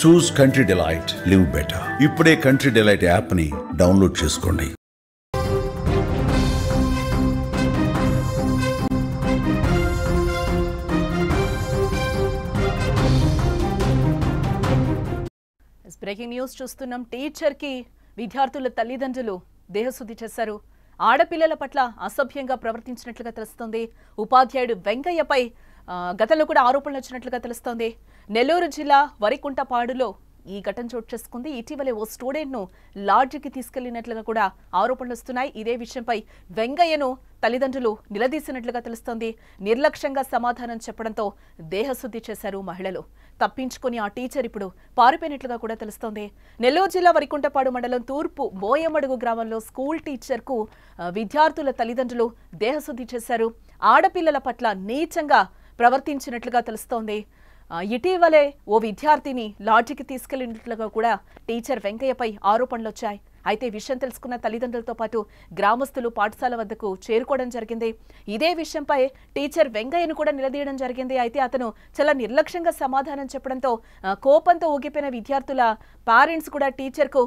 చూస్ country delight, live better. ఇప్పుడే country delight app ని download చేసుకోండి. బ్రేకింగ్ న్యూస్ చూస్తున్నాం. టీచర్ కి విద్యార్థుల తల్లిదండ్రులు దేహశుద్ధి చేశారు. ఆడపిల్లల పట్ల అసభ్యంగా ప్రవర్తించినట్లుగా తెలుస్తోంది. ఉపాధ్యాయుడు వెంకయ్యపై గతంలో కూడా ఆరోపణలు వచ్చినట్లుగా తెలుస్తోంది. నెల్లూరు జిల్లా వరికుంటపాడులో ఈ ఘటన చోటు చేసుకుంది. ఇటీవలే ఓ స్టూడెంట్ ను లాడ్జికి తీసుకెళ్లినట్లుగా కూడా ఆరోపణలు వస్తున్నాయి. ఇదే విషయంపై వెంగయ్యను తల్లిదండ్రులు నిలదీసినట్లుగా తెలుస్తోంది. నిర్లక్ష్యంగా సమాధానం చెప్పడంతో దేహశుద్ధి చేశారు మహిళలు. తప్పించుకుని ఆ టీచర్ ఇప్పుడు పారిపోయినట్లుగా కూడా తెలుస్తోంది. నెల్లూరు జిల్లా వరికుంటపాడు మండలం తూర్పు బోయమడుగు గ్రామంలో స్కూల్ టీచర్ కు విద్యార్థుల తల్లిదండ్రులు దేహశుద్ధి చేశారు. ఆడపిల్లల పట్ల నీచంగా ప్రవర్తించినట్లుగా తెలుస్తోంది. ఇటీవలే ఓ విద్యార్థిని లాడ్జికి తీసుకెళ్లినట్లుగా కూడా టీచర్ వెంకయ్యపై ఆరోపణలు వచ్చాయి. అయితే విషయం తెలుసుకున్న తల్లిదండ్రులతో పాటు గ్రామస్తులు పాఠశాల వద్దకు చేరుకోవడం జరిగింది. ఇదే విషయంపై టీచర్ వెంకయ్యను కూడా నిలదీయడం జరిగింది. అయితే అతను చాలా నిర్లక్ష్యంగా సమాధానం చెప్పడంతో కోపంతో ఊగిపోయిన విద్యార్థుల పేరెంట్స్ కూడా టీచర్కు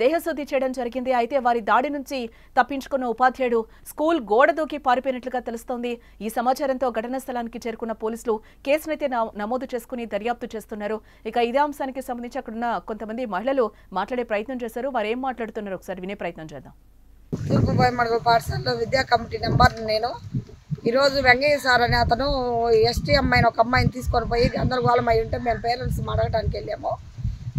దేహశుద్ధి చేయడం జరిగింది. అయితే వారి దాడి నుంచి తప్పించుకున్న ఉపాధ్యాయుడు స్కూల్ గోడ దూకి పారిపోయినట్లుగా తెలుస్తోంది. ఈ సమాచారంతో ఘటనా స్థలానికి చేరుకున్న పోలీసులు కేసునైతే నమోదు చేసుకుని దర్యాప్తు చేస్తున్నారు. ఇక ఇదే అంశానికి సంబంధించి అక్కడున్న కొంతమంది మహిళలు మాట్లాడే ప్రయత్నం చేశారు. వారు ఏం మాట్లాడుతున్నారు ఒకసారి వినే ప్రయత్నం చేద్దాం. తూర్పు బోయమడుగు పాఠశాలలో విద్యా కమిటీ నెంబర్ నేను. ఈరోజు వెంకయ్య సార్ అనే అతను ఎస్టీ అమ్మాయిని ఒక అమ్మాయిని తీసుకొని పోయి గందరగోళం అయి ఉంటే మేము పేరెంట్స్ అడగడానికి వెళ్ళాము.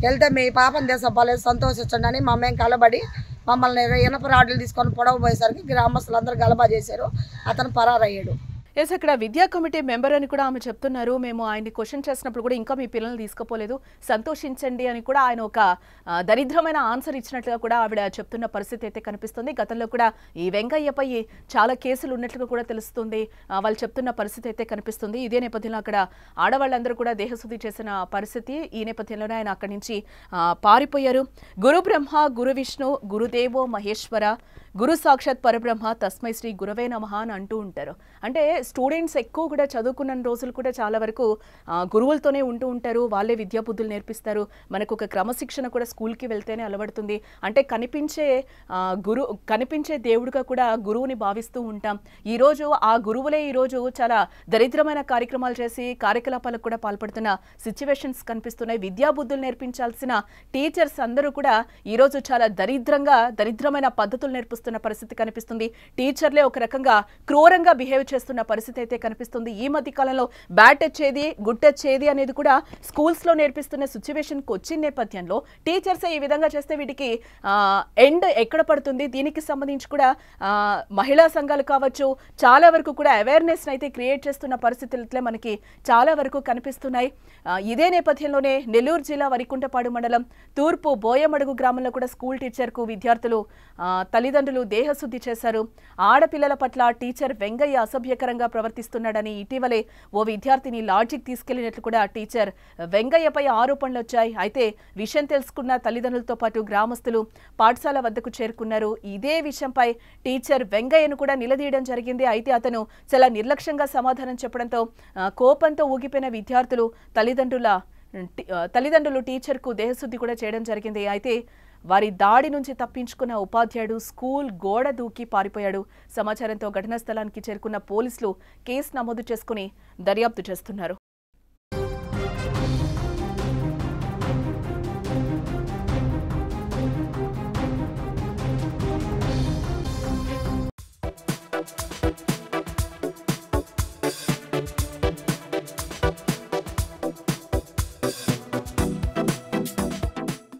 వెళ్తే మీ పాపం దేశపాలేదు సంతోషించండి అని మా మేము కలబడి మమ్మల్ని ఇనప రాడ్లు తీసుకొని పొడవబోయేసరికి గ్రామస్తులందరూ గలబా చేశారు. అతను పరారయ్యాడు. ఎస్, అక్కడ విద్యా కమిటీ మెంబర్ అని కూడా ఆమె చెప్తున్నారు. మేము ఆయన్ని క్వశ్చన్ చేసినప్పుడు కూడా ఇంకా మీ పిల్లల్ని తీసుకుపోలేదు, సంతోషించండి అని కూడా ఆయన ఒక దరిద్రమైన ఆన్సర్ ఇచ్చినట్లుగా కూడా ఆవిడ చెప్తున్న పరిస్థితి అయితే కనిపిస్తుంది. గతంలో కూడా ఈ వెంకయ్యపై చాలా కేసులు ఉన్నట్లుగా కూడా తెలుస్తుంది. వాళ్ళు చెప్తున్న పరిస్థితి అయితే కనిపిస్తుంది. ఇదే నేపథ్యంలో అక్కడ ఆడవాళ్ళందరూ కూడా దేహశుద్ధి చేసిన పరిస్థితి. ఈ నేపథ్యంలోనే ఆయన అక్కడి నుంచి పారిపోయారు. గురు బ్రహ్మ గురు విష్ణు గురుదేవో మహేశ్వర గురు సాక్షాత్ పరబ్రహ్మ తస్మై శ్రీ గురవే నమః అని అంటూ ఉంటారు. అంటే స్టూడెంట్స్ ఎక్కువ కూడా చదువుకున్న రోజులు కూడా చాలా వరకు గురువులతోనే ఉంటూ ఉంటారు. వాళ్ళే విద్యా బుద్ధులు నేర్పిస్తారు. మనకు ఒక క్రమశిక్షణ కూడా స్కూల్కి వెళ్తేనే అలవడుతుంది. అంటే కనిపించే దేవుడిగా కూడా గురువుని భావిస్తూ ఉంటాం. ఈరోజు ఆ గురువులే ఈరోజు చాలా దరిద్రమైన కార్యక్రమాలు చేసి కార్యకలాపాలకు కూడా పాల్పడుతున్న సిచ్యువేషన్స్ కనిపిస్తున్నాయి. విద్యా బుద్ధులు నేర్పించాల్సిన టీచర్స్ అందరూ కూడా ఈరోజు చాలా దరిద్రమైన పద్ధతులు నేర్పిస్తున్న పరిస్థితి కనిపిస్తుంది. టీచర్లే ఒక రకంగా క్రూరంగా బిహేవ్ చేస్తున్న పరిస్థితి అయితే కనిపిస్తుంది. ఈ మధ్య కాలంలో బ్యాట్ టచ్ ఏది గుడ్ టచ్ ఏది అనేది కూడా స్కూల్స్ లో నేర్పిస్తున్న సిచ్యువేషన్ కు వచ్చిన నేపథ్యంలో టీచర్స్ ఈ విధంగా చేస్తే వీటికి ఎండ్ ఎక్కడ పడుతుంది? దీనికి సంబంధించి కూడా మహిళా సంఘాలు కావచ్చు చాలా వరకు కూడా అవేర్నెస్ అయితే క్రియేట్ చేస్తున్న పరిస్థితులతో మనకి చాలా వరకు కనిపిస్తున్నాయి. ఇదే నేపథ్యంలోనే నెల్లూరు జిల్లా వరికుంటపాడు మండలం తూర్పు బోయమడుగు గ్రామంలో కూడా స్కూల్ టీచర్ కు విద్యార్థులు తల్లిదండ్రులు దేహశుద్ధి చేశారు. ఆడపిల్లల పట్ల టీచర్ వెంగయ్య అసభ్యకరంగా ప్రవర్తిస్తున్నాడని ఇటీవలే ఓ విద్యార్థిని లాడ్జికి తీసుకెళ్లినట్లు కూడా టీచర్ వెంగయ్యపై ఆరోపణలు వచ్చాయి. అయితే విషయం తెలుసుకున్న తల్లిదండ్రులతో పాటు గ్రామస్తులు పాఠశాల వద్దకు చేరుకున్నారు. ఇదే విషయంపై టీచర్ వెంగయ్యను కూడా నిలదీయడం జరిగింది. అయితే అతను చాలా నిర్లక్ష్యంగా సమాధానం చెప్పడంతో కోపంతో ఊగిపోయిన విద్యార్థులు తల్లిదండ్రులు టీచర్కు దేహశుద్ధి కూడా చేయడం జరిగింది. అయితే వారి దాడి నుంచి తప్పించుకున్న ఉపాధ్యాయుడు స్కూల్ గోడ దూకి పారిపోయాడు. సమాచారంతో ఘటనా స్థలానికి చేరుకున్న పోలీసులు కేసు నమోదు చేసుకుని దర్యాప్తు చేస్తున్నారు.